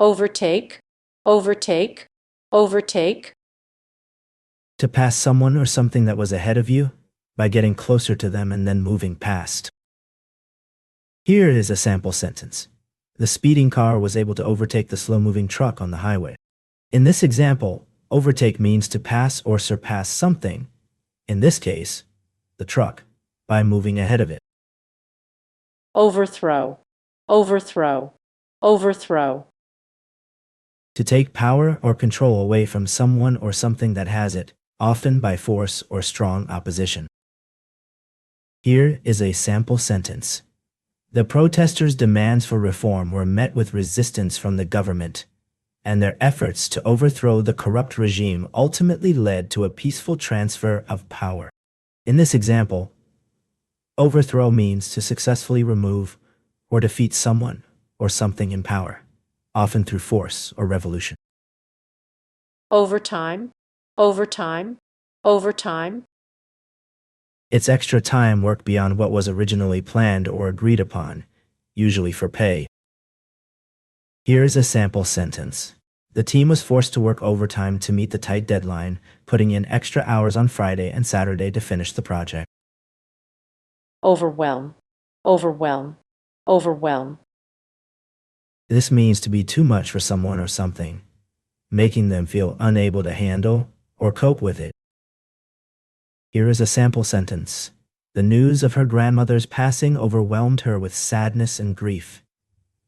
overtake, overtake, overtake. To pass someone or something that was ahead of you by getting closer to them and then moving past. Here is a sample sentence. The speeding car was able to overtake the slow-moving truck on the highway. In this example, overtake means to pass or surpass something, in this case, the truck, by moving ahead of it. Overthrow, overthrow, overthrow. To take power or control away from someone or something that has it, often by force or strong opposition. Here is a sample sentence. The protesters' demands for reform were met with resistance from the government, and their efforts to overthrow the corrupt regime ultimately led to a peaceful transfer of power. In this example, overthrow means to successfully remove or defeat someone or something in power, often through force or revolution. Overtime, overtime, overtime. It's extra time work beyond what was originally planned or agreed upon, usually for pay. Here is a sample sentence. The team was forced to work overtime to meet the tight deadline, putting in extra hours on Friday and Saturday to finish the project. Overwhelm, overwhelm, overwhelm. This means to be too much for someone or something, making them feel unable to handle or cope with it. Here is a sample sentence. The news of her grandmother's passing overwhelmed her with sadness and grief,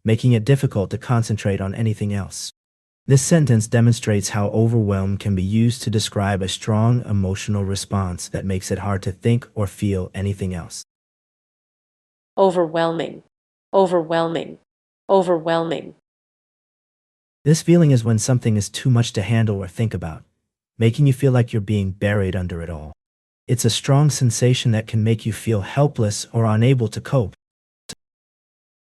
making it difficult to concentrate on anything else. This sentence demonstrates how overwhelm can be used to describe a strong emotional response that makes it hard to think or feel anything else. Overwhelming, overwhelming, overwhelming. This feeling is when something is too much to handle or think about, making you feel like you're being buried under it all. It's a strong sensation that can make you feel helpless or unable to cope.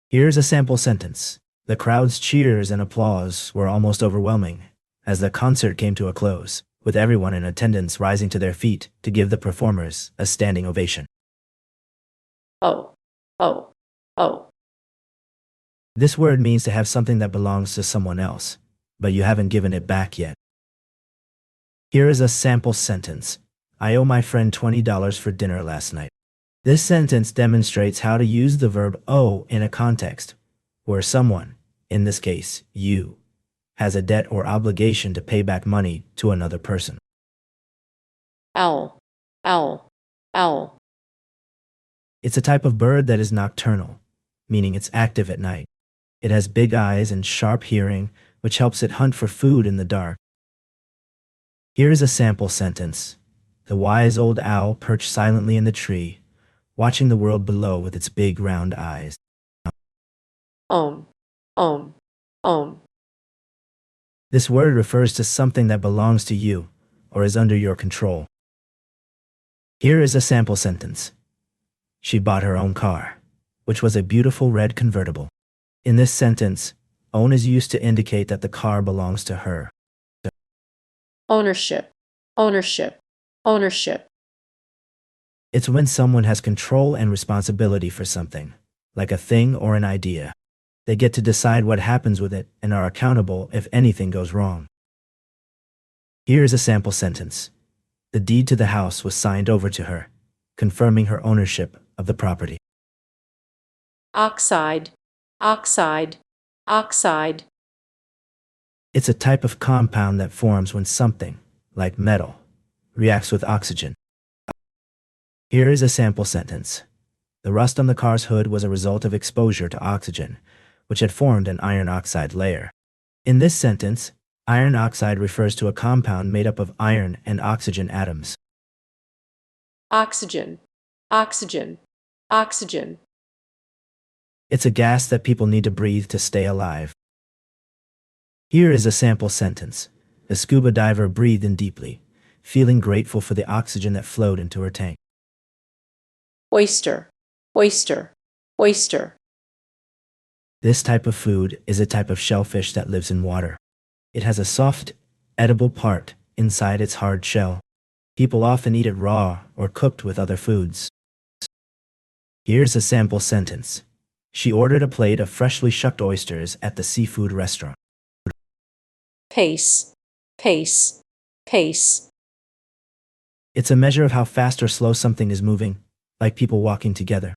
Here's a sample sentence. The crowd's cheers and applause were almost overwhelming as the concert came to a close, with everyone in attendance rising to their feet to give the performers a standing ovation. Oh, oh, oh. This word means to have something that belongs to someone else, but you haven't given it back yet. Here is a sample sentence. I owe my friend $20 for dinner last night. This sentence demonstrates how to use the verb owe in a context where someone, in this case, you, has a debt or obligation to pay back money to another person. Owl, owl, owl. It's a type of bird that is nocturnal, meaning it's active at night. It has big eyes and sharp hearing, which helps it hunt for food in the dark. Here is a sample sentence. The wise old owl perched silently in the tree, watching the world below with its big round eyes. Om, om, om. This word refers to something that belongs to you or is under your control. Here is a sample sentence. She bought her own car, which was a beautiful red convertible. In this sentence, own is used to indicate that the car belongs to her. Ownership, ownership, ownership. It's when someone has control and responsibility for something, like a thing or an idea. They get to decide what happens with it and are accountable if anything goes wrong. Here is a sample sentence. The deed to the house was signed over to her, confirming her ownership of the property. Oxide, oxide, oxide. It's a type of compound that forms when something, like metal, reacts with oxygen. Here is a sample sentence. The rust on the car's hood was a result of exposure to oxygen, which had formed an iron oxide layer. In this sentence, iron oxide refers to a compound made up of iron and oxygen atoms. Oxygen, oxygen, oxygen. It's a gas that people need to breathe to stay alive. Here is a sample sentence. A scuba diver breathed in deeply, feeling grateful for the oxygen that flowed into her tank. Oyster, oyster, oyster. This type of food is a type of shellfish that lives in water. It has a soft, edible part inside its hard shell. People often eat it raw or cooked with other foods. Here's a sample sentence. She ordered a plate of freshly shucked oysters at the seafood restaurant. pace, pace, pace. It's a measure of how fast or slow something is moving, like people walking together.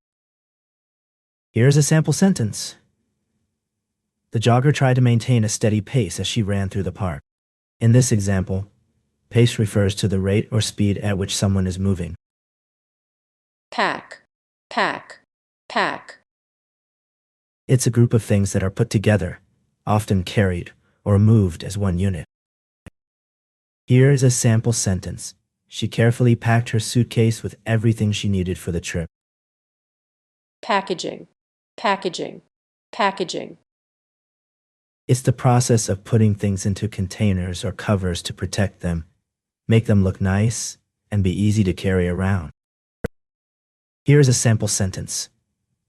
Here's a sample sentence. The jogger tried to maintain a steady pace as she ran through the park. In this example, pace refers to the rate or speed at which someone is moving. Pack, pack, pack. It's a group of things that are put together, often carried or moved as one unit. Here is a sample sentence. She carefully packed her suitcase with everything she needed for the trip. Packaging, packaging, packaging. It's the process of putting things into containers or covers to protect them, make them look nice, and be easy to carry around. Here is a sample sentence.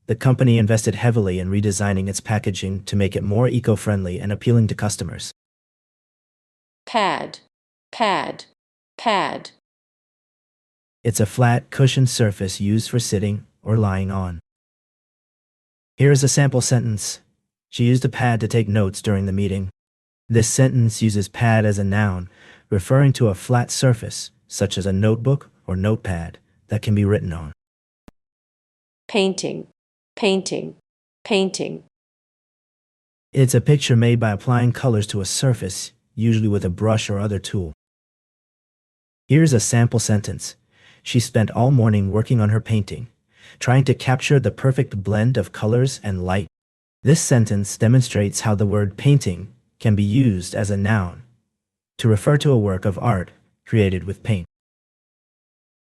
The company invested heavily in redesigning its packaging to make it more eco-friendly and appealing to customers. Pad, pad, pad. It's a flat, cushioned surface used for sitting or lying on. Here is a sample sentence. She used a pad to take notes during the meeting. This sentence uses pad as a noun, referring to a flat surface, such as a notebook or notepad, that can be written on. Painting, painting, painting. It's a picture made by applying colors to a surface, usually with a brush or other tool. Here's a sample sentence. She spent all morning working on her painting, trying to capture the perfect blend of colors and light. This sentence demonstrates how the word painting can be used as a noun to refer to a work of art created with paint.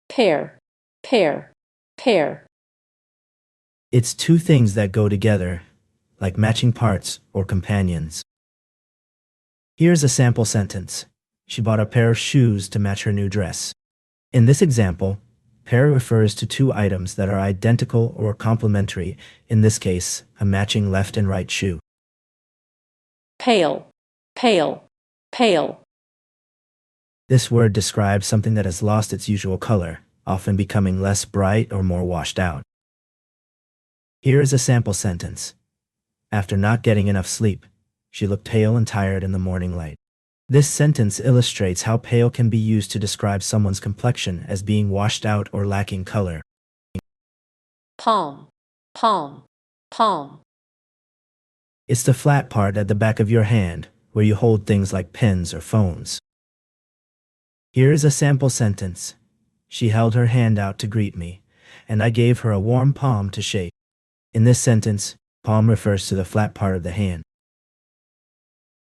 Pair, pair, pair. It's two things that go together, like matching parts or companions. Here's a sample sentence. She bought a pair of shoes to match her new dress. In this example, pair refers to two items that are identical or complementary, in this case, a matching left and right shoe. Pale, pale, pale. This word describes something that has lost its usual color, often becoming less bright or more washed out. Here is a sample sentence. After not getting enough sleep, she looked pale and tired in the morning light. This sentence illustrates how pale can be used to describe someone's complexion as being washed out or lacking color. Palm, palm, palm. It's the flat part at the back of your hand, where you hold things like pens or phones. Here is a sample sentence. She held her hand out to greet me, and I gave her a warm palm to shake. In this sentence, palm refers to the flat part of the hand.